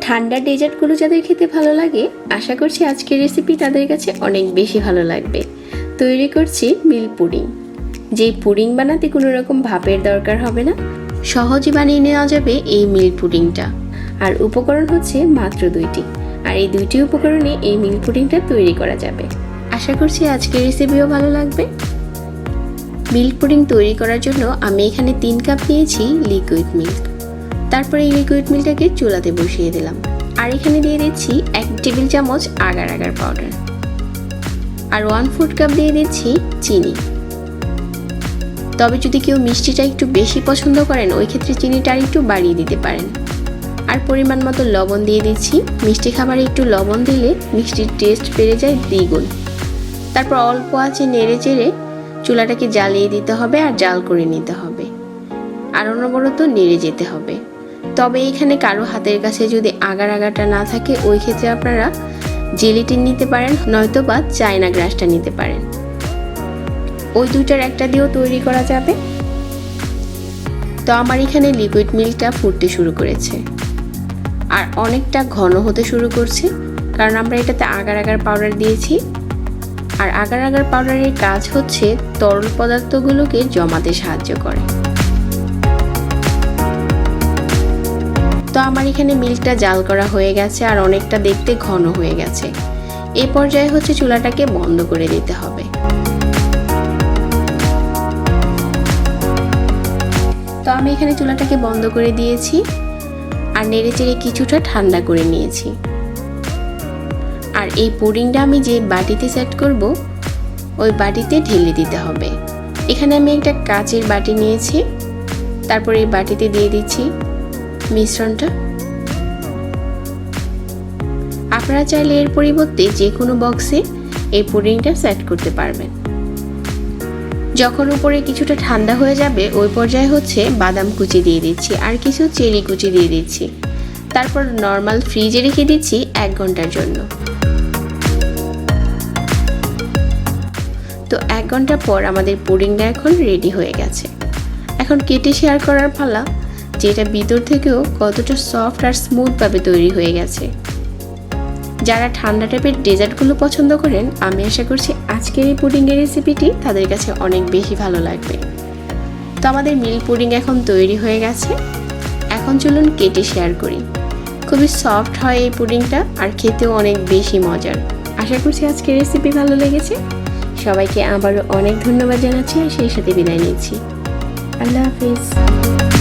ঠান্ডা ডেজার্টগুলো যাদের খেতে ভালো লাগে, আশা করছি আজকের রেসিপি তাদের কাছে অনেক বেশি ভালো লাগবে। তৈরি করছি মিল্ক পুডিং। যেই পুডিং বানাতে কোনো রকম ভাপের দরকার হবে না, সহজে বানিয়ে নেওয়া যাবে এই মিল্ক পুডিংটা। আর উপকরণ হচ্ছে মাত্র 2টি, আর এই 2টি উপকরণে এই মিল্ক পুডিংটা তৈরি করা যাবে। আশা করছি আজকের রেসিপিও ভালো লাগবে। মিল্ক পুডিং তৈরি করার জন্য আমি এখানে 3 কাপ নিয়েছি লিকুইড মিল্ক। তারপরে এই লিকুইড মিল্কটাকে চুলাতে বসিয়ে দিলাম। আর এখানে দিয়ে দিচ্ছি 1 টেবিল চামচ আগার আগার পাউডার, আর 1/4 কাপ দিয়ে দিচ্ছি চিনি। তবে যদি কেউ মিষ্টিটা একটু বেশি পছন্দ করেন, ওই ক্ষেত্রে চিনিটা আর একটু বাড়িয়ে দিতে পারেন। আর পরিমাণ মতো লবণ দিয়ে দিচ্ছি। মিষ্টি খাবারে একটু লবণ দিলে মিষ্টির টেস্ট বেড়ে যায় দ্বিগুণ। তারপর অল্প আঁচে নেড়ে চেড়ে চুলাটাকে জ্বালিয়ে দিতে হবে আর জাল করে নিতে হবে, আর অনবরত নেড়ে যেতে হবে। তবে এখানে কারো হাতের কাছে যদি আগার আগারটা না থাকে, ওই ক্ষেত্রে আপনারা জেলিটিন নিতে পারেন, নয়তো বা চায়না গ্রাসটা নিতে পারেন। ওই দুইটার একটা দিয়েও তৈরি করা যাবে। তো আমার এখানে লিকুইড মিল্কটা ফুটতে শুরু করেছে আর অনেকটা ঘন হতে শুরু করছে, কারণ আমরা এটাতে আগার আগার পাউডার দিয়েছি। আর আগার আগার পাউডারের কাজ হচ্ছে তরল পদার্থগুলোকে জমাতে সাহায্য করে। তো আমার এখানে মিল্কটা জাল করা হয়ে গেছে আর অনেকটা দেখতে ঘন হয়ে গেছে। এই পর্যায়ে হচ্ছে চুলাটাকে বন্ধ করে দিতে হবে। তো আমি এখানে চুলাটাকে বন্ধ করে দিয়েছি আর নেড়ে চেড়ে কিছুটা ঠান্ডা করে নিয়েছি। আর এই পুডিংটা আমি যে বাটিতে সেট করব, ওই বাটিতে ঢেলে দিতে হবে। এখানে আমি একটা কাচের বাটি নিয়েছি। তারপর এই বাটিতে দিয়ে দিচ্ছি মিশ্রণটা। আপনারা চাইলে এর পরিবর্তে যে কোনো বক্সে এই পুডিংটা সেট করতে পারবেন। যখন উপরে কিছুটা ঠান্ডা হয়ে যাবে, ওই পর্যায়ে হচ্ছে বাদাম কুচি দিয়ে দিচ্ছি আর কিছু চেরি কুচি দিয়ে দিচ্ছি। তারপর নর্মাল ফ্রিজে রেখে দিচ্ছি 1 ঘন্টার জন্য। তো 1 ঘন্টা পর আমাদের পুডিংটা এখন রেডি হয়ে গেছে। এখন কেটে শেয়ার করার পালা, যেটা ভিতর থেকেও কতটা সফট আর স্মুথভাবে তৈরি হয়ে গেছে। যারা ঠান্ডা টাইপের ডেজার্টগুলো পছন্দ করেন, আমি আশা করছি আজকের এই পুডিংয়ের রেসিপিটি তাদের কাছে অনেক বেশি ভালো লাগবে। তো আমাদের মিল্ক পুডিং এখন তৈরি হয়ে গেছে। এখন চলুন কেটে শেয়ার করি। খুবই সফট হয় এই পুডিংটা আর খেতেও অনেক বেশি মজার। আশা করছি আজকের রেসিপি ভালো লেগেছে। সবাইকে আবারও অনেক ধন্যবাদ জানাচ্ছি আর সেই সাথে বিদায় নিচ্ছি। আল্লাহ হাফিজ।